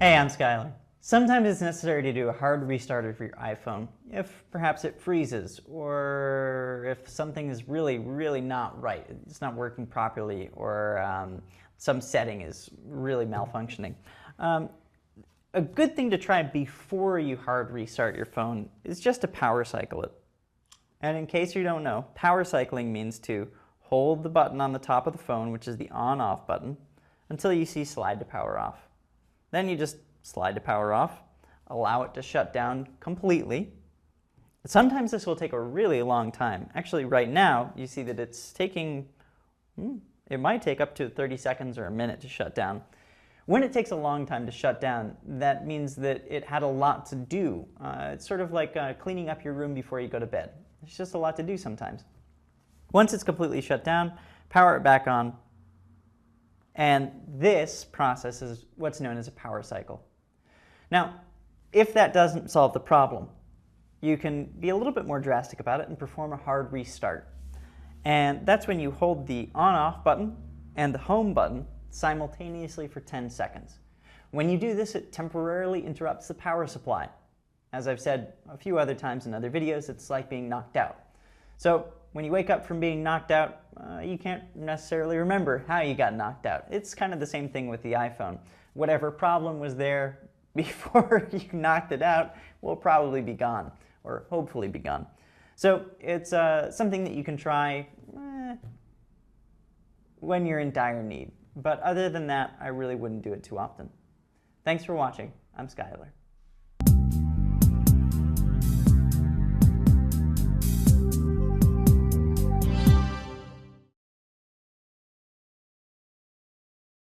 Hey, I'm Skylar. Sometimes it's necessary to do a hard restart for your iPhone if perhaps it freezes or if something is really not right. It's not working properly or some setting is really malfunctioning. A good thing to try before you hard restart your phone is just to power cycle it. And in case you don't know, power cycling means to hold the button on the top of the phone, which is the on-off button, until you see slide to power off. Then you just slide to power off, allow it to shut down completely. Sometimes this will take a really long time. Actually, right now, you see that it's taking, it might take up to 30 seconds or a minute to shut down. When it takes a long time to shut down, that means that it had a lot to do. It's sort of like cleaning up your room before you go to bed. There's just a lot to do sometimes. Once it's completely shut down, power it back on. And this process is what's known as a power cycle. Now, if that doesn't solve the problem, you can be a little bit more drastic about it and perform a hard restart. And that's when you hold the on-off button and the home button simultaneously for 10 seconds. When you do this, it temporarily interrupts the power supply. As I've said a few other times in other videos, it's like being knocked out. So when you wake up from being knocked out, you can't necessarily remember how you got knocked out. It's kind of the same thing with the iPhone. Whatever problem was there before you knocked it out will probably be gone, or hopefully be gone. So it's something that you can try when you're in dire need. But other than that, I really wouldn't do it too often. Thanks for watching. I'm Skylar.